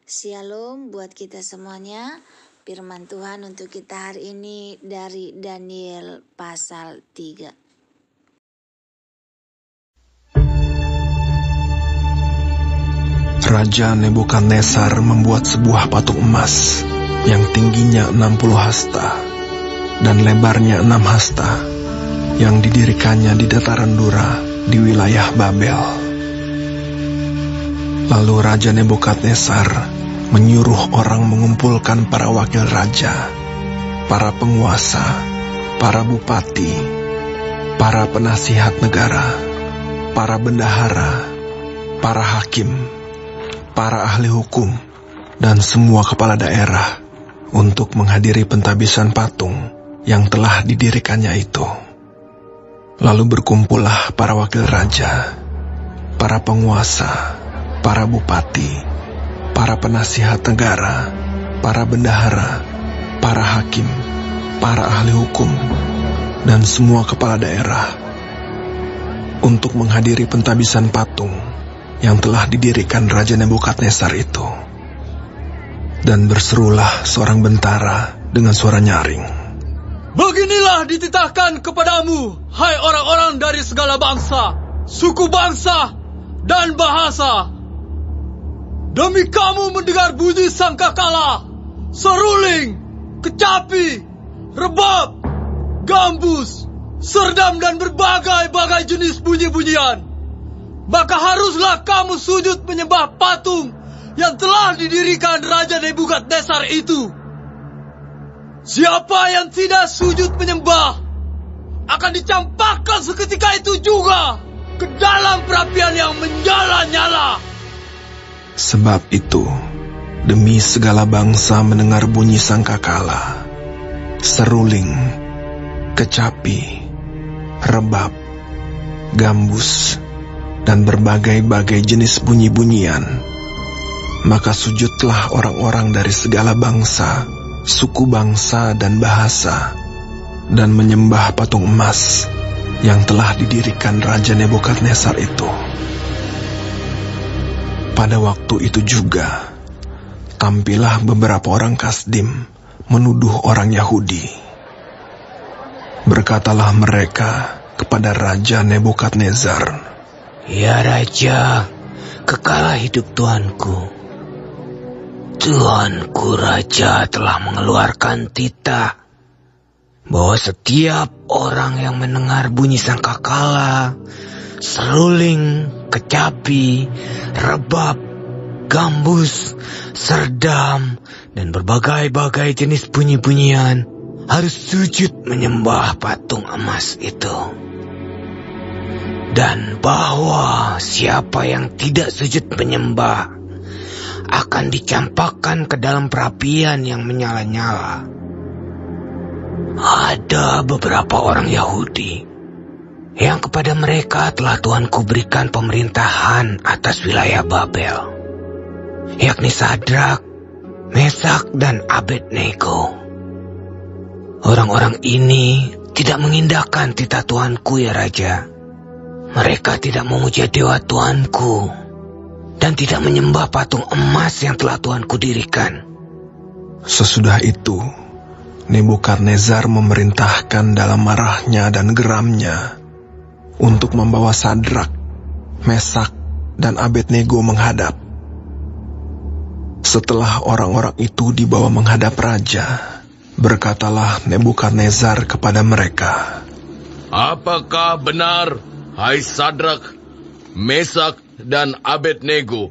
Shalom buat kita semuanya. Firman Tuhan untuk kita hari ini dari Daniel pasal 3. Raja Nebukadnezar membuat sebuah patung emas yang tingginya 60 hasta dan lebarnya 6 hasta yang didirikannya di dataran Dura di wilayah Babel. Lalu Raja Nebukadnezar menyuruh orang mengumpulkan para wakil raja, para penguasa, para bupati, para penasihat negara, para bendahara, para hakim, para ahli hukum, dan semua kepala daerah untuk menghadiri pentabisan patung yang telah didirikannya itu. Lalu berkumpullah para wakil raja, para penguasa, para bupati, para penasihat negara, para bendahara, para hakim, para ahli hukum, dan semua kepala daerah untuk menghadiri pentabisan patung yang telah didirikan Raja Nebukadnezar itu. Dan berserulah seorang bentara dengan suara nyaring, "Beginilah dititahkan kepadamu, hai orang-orang dari segala bangsa, suku bangsa, dan bahasa. Demi kamu mendengar bunyi sangkakala, seruling, kecapi, rebab, gambus, serdam, dan berbagai-bagai jenis bunyi-bunyian, maka haruslah kamu sujud menyembah patung yang telah didirikan Raja Nebukadnezar itu. Siapa yang tidak sujud menyembah akan dicampakkan seketika itu juga ke dalam perapian yang menyala-nyala." Sebab itu, demi segala bangsa mendengar bunyi sangkakala, seruling, kecapi, rebab, gambus, dan berbagai-bagai jenis bunyi-bunyian, maka sujudlah orang-orang dari segala bangsa, suku bangsa, dan bahasa, dan menyembah patung emas yang telah didirikan Raja Nebukadnezar itu. Pada waktu itu juga, tampillah beberapa orang Kasdim menuduh orang Yahudi. Berkatalah mereka kepada Raja Nebukadnezar, "Ya Raja, kekalah hidup Tuanku. Tuanku Raja telah mengeluarkan titah bahwa setiap orang yang mendengar bunyi sangkakala, seruling, kecapi, rebab, gambus, serdam, dan berbagai-bagai jenis bunyi-bunyian harus sujud menyembah patung emas itu. Dan bahwa siapa yang tidak sujud menyembah akan dicampakkan ke dalam perapian yang menyala-nyala." Ada beberapa orang Yahudi yang kepada mereka telah Tuanku berikan pemerintahan atas wilayah Babel, yakni Sadrak, Mesak, dan Abednego. Orang-orang ini tidak mengindahkan titah Tuanku, ya Raja. Mereka tidak memuja dewa Tuanku dan tidak menyembah patung emas yang telah Tuanku dirikan. Sesudah itu, Nebukadnezar memerintahkan dalam marahnya dan geramnya untuk membawa Sadrak, Mesak, dan Abednego menghadap. Setelah orang-orang itu dibawa menghadap raja, berkatalah Nebukadnezar kepada mereka, "Apakah benar, hai Sadrak, Mesak, dan Abednego,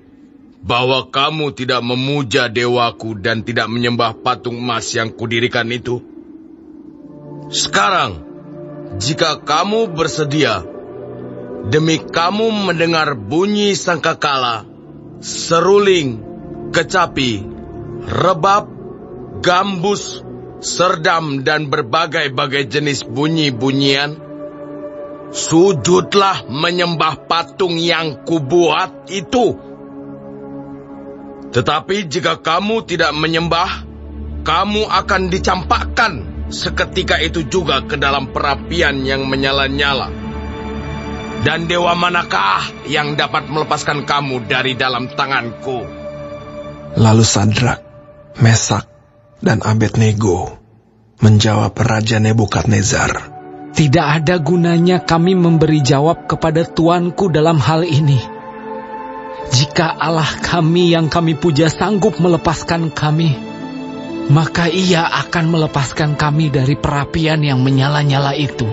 bahwa kamu tidak memuja dewaku dan tidak menyembah patung emas yang kudirikan itu? Sekarang, jika kamu bersedia, demi kamu mendengar bunyi sangkakala, seruling, kecapi, rebab, gambus, serdam, dan berbagai-bagai jenis bunyi-bunyian, sujudlah menyembah patung yang kubuat itu. Tetapi jika kamu tidak menyembah, kamu akan dicampakkan seketika itu juga ke dalam perapian yang menyala-nyala. Dan dewa manakah yang dapat melepaskan kamu dari dalam tanganku?" Lalu Sadrak, Mesak, dan Abednego menjawab Raja Nebukadnezar, "Tidak ada gunanya kami memberi jawab kepada tuanku dalam hal ini. Jika Allah kami yang kami puja sanggup melepaskan kami, maka Ia akan melepaskan kami dari perapian yang menyala-nyala itu,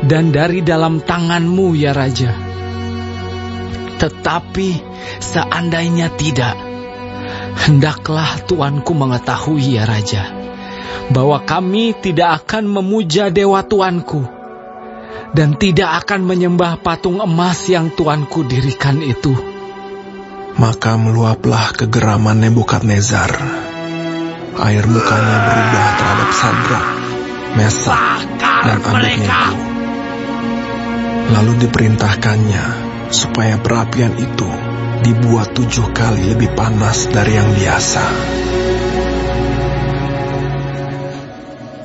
dan dari dalam tangan-Mu, ya Raja. Tetapi seandainya tidak, hendaklah tuanku mengetahui, ya Raja, bahwa kami tidak akan memuja dewa tuanku, dan tidak akan menyembah patung emas yang tuanku dirikan itu." Maka meluaplah kegeraman Nebukadnezar. Air mukanya berubah terhadap Sadrak, Mesak, dan Abednego. Lalu diperintahkannya supaya perapian itu dibuat 7 kali lebih panas dari yang biasa.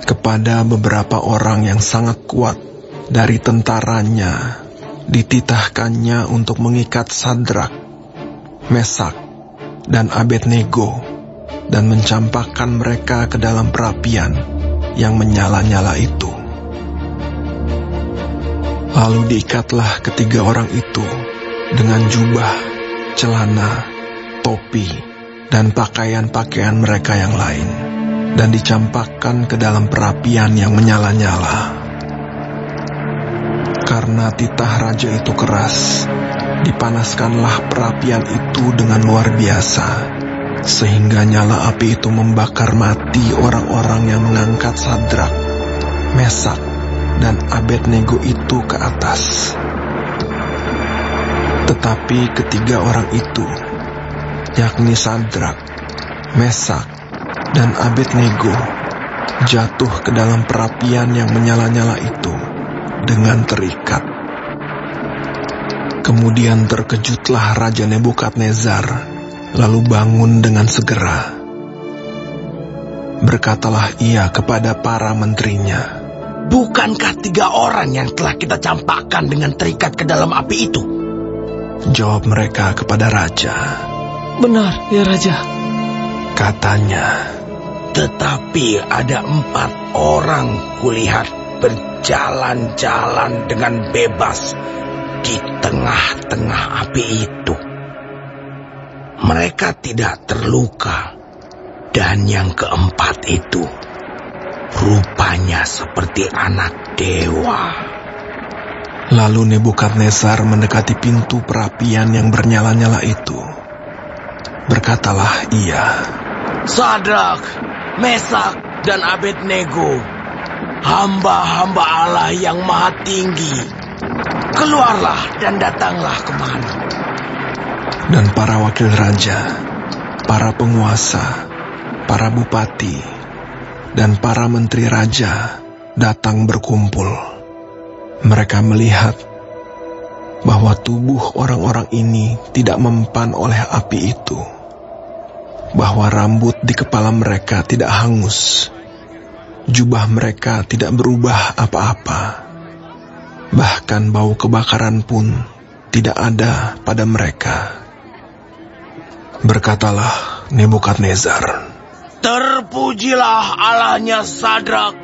Kepada beberapa orang yang sangat kuat dari tentaranya, dititahkannya untuk mengikat Sadrak, Mesak, dan Abednego dan mencampakkan mereka ke dalam perapian yang menyala-nyala itu. Lalu diikatlah ketiga orang itu dengan jubah, celana, topi, dan pakaian-pakaian mereka yang lain, dan dicampakkan ke dalam perapian yang menyala-nyala. Karena titah raja itu keras, dipanaskanlah perapian itu dengan luar biasa, sehingga nyala api itu membakar mati orang-orang yang mengangkat Sadrak, Mesak, dan Abednego itu ke atas. Tetapi ketiga orang itu, yakni Sadrak, Mesak, dan Abednego, jatuh ke dalam perapian yang menyala-nyala itu dengan terikat. Kemudian terkejutlah Raja Nebukadnezar, lalu bangun dengan segera. Berkatalah ia kepada para menterinya, "Bukankah 3 orang yang telah kita campakkan dengan terikat ke dalam api itu?" Jawab mereka kepada raja. "Benar, ya Raja." Katanya, "Tetapi ada 4 orang kulihat berjalan-jalan dengan bebas di tengah-tengah api itu. Mereka tidak terluka, dan yang keempat itu rupanya seperti anak dewa." Lalu Nebukadnezar mendekati pintu perapian yang bernyala-nyala itu. Berkatalah ia, "Sadrak, Mesak, dan Abednego, hamba-hamba Allah yang maha tinggi, keluarlah dan datanglah kemari." Dan para wakil raja, para penguasa, para bupati, dan para menteri raja datang berkumpul. Mereka melihat bahwa tubuh orang-orang ini tidak mempan oleh api itu, bahwa rambut di kepala mereka tidak hangus, jubah mereka tidak berubah apa-apa, bahkan bau kebakaran pun tidak ada pada mereka. Berkatalah Nebukadnezar, "Terpujilah Allahnya Sadrak,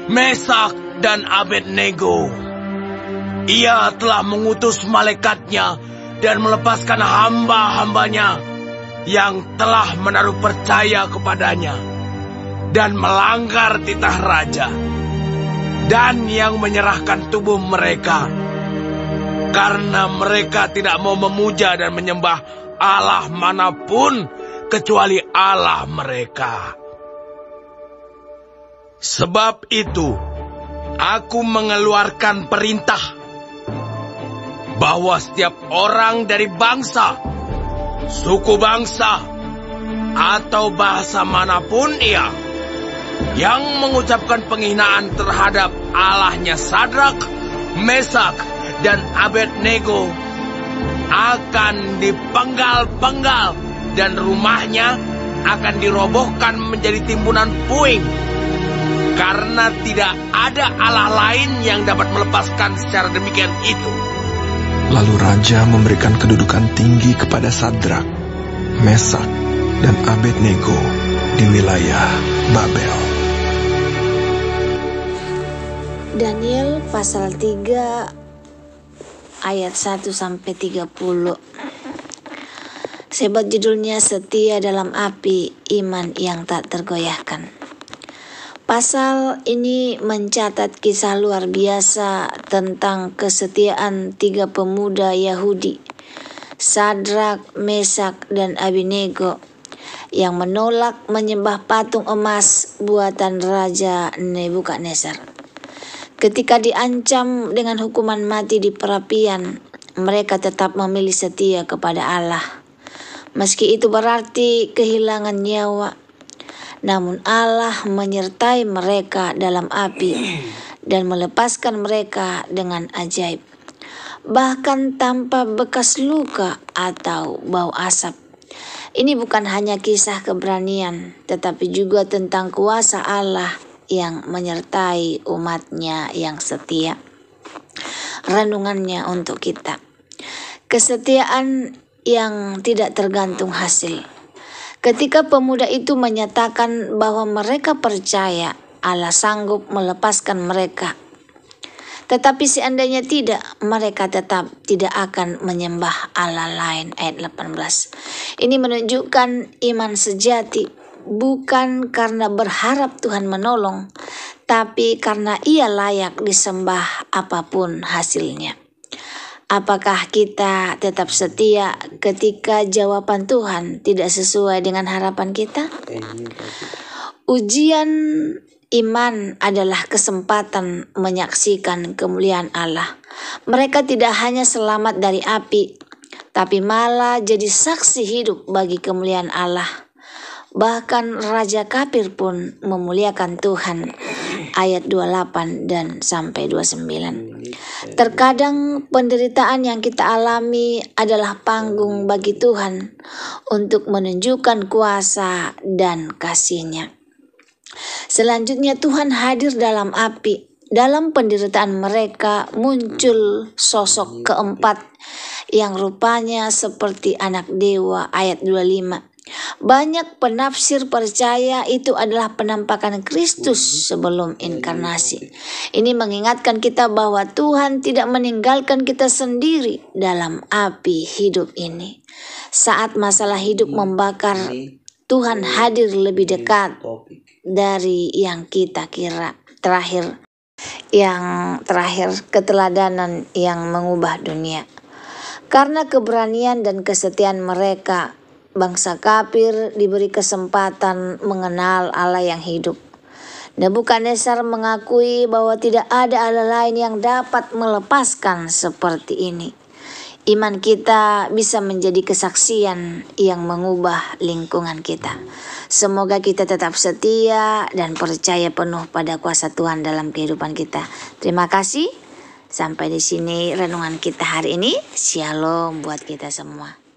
Mesak, dan Abednego. Ia telah mengutus malaikatnya dan melepaskan hamba-hambanya yang telah menaruh percaya kepadanya dan melanggar titah raja, dan yang menyerahkan tubuh mereka karena mereka tidak mau memuja dan menyembah Allah manapun kecuali Allah mereka. Sebab itu, aku mengeluarkan perintah bahwa setiap orang dari bangsa, suku bangsa, atau bahasa manapun ia yang mengucapkan penghinaan terhadap Allahnya Sadrak, Mesak, dan Abednego akan dipenggal-penggal dan rumahnya akan dirobohkan menjadi timbunan puing, karena tidak ada Allah lain yang dapat melepaskan secara demikian itu." Lalu raja memberikan kedudukan tinggi kepada Sadrak, Mesak, dan Abednego di wilayah Babel. Daniel pasal 3 ayat 1-30. Sebab judulnya setia dalam api, iman yang tak tergoyahkan. Pasal ini mencatat kisah luar biasa tentang kesetiaan 3 pemuda Yahudi, Sadrak, Mesak, dan Abednego, yang menolak menyembah patung emas buatan Raja Nebukadnezar. Ketika diancam dengan hukuman mati di perapian, mereka tetap memilih setia kepada Allah. Meski itu berarti kehilangan nyawa, namun Allah menyertai mereka dalam api dan melepaskan mereka dengan ajaib, bahkan tanpa bekas luka atau bau asap. Ini bukan hanya kisah keberanian, tetapi juga tentang kuasa Allah yang menyertai umatnya yang setia. Renungannya untuk kita. Kesetiaan yang tidak tergantung hasil. Ketika pemuda itu menyatakan bahwa mereka percaya Allah sanggup melepaskan mereka, tetapi seandainya tidak, mereka tetap tidak akan menyembah Allah lain. Ayat 18. Ini menunjukkan iman sejati, bukan karena berharap Tuhan menolong, tapi karena ia layak disembah apapun hasilnya. Apakah kita tetap setia ketika jawaban Tuhan tidak sesuai dengan harapan kita? Ujian iman adalah kesempatan menyaksikan kemuliaan Allah. Mereka tidak hanya selamat dari api, tapi malah jadi saksi hidup bagi kemuliaan Allah. Bahkan Raja Kafir pun memuliakan Tuhan. Ayat 28 dan sampai 29. Terkadang penderitaan yang kita alami adalah panggung bagi Tuhan untuk menunjukkan kuasa dan kasih-Nya. Selanjutnya Tuhan hadir dalam api. Dalam penderitaan mereka muncul sosok keempat yang rupanya seperti anak dewa. Ayat 25. Banyak penafsir percaya itu adalah penampakan Kristus sebelum inkarnasi. Ini mengingatkan kita bahwa Tuhan tidak meninggalkan kita sendiri dalam api hidup ini. Saat masalah hidup membakar, Tuhan hadir lebih dekat dari yang kita kira. Yang terakhir, keteladanan yang mengubah dunia. Karena keberanian dan kesetiaan mereka, bangsa kafir diberi kesempatan mengenal Allah yang hidup. Nebukadnezar mengakui bahwa tidak ada Allah lain yang dapat melepaskan seperti ini. Iman kita bisa menjadi kesaksian yang mengubah lingkungan kita. Semoga kita tetap setia dan percaya penuh pada kuasa Tuhan dalam kehidupan kita. Terima kasih. Sampai di sini renungan kita hari ini. Shalom buat kita semua.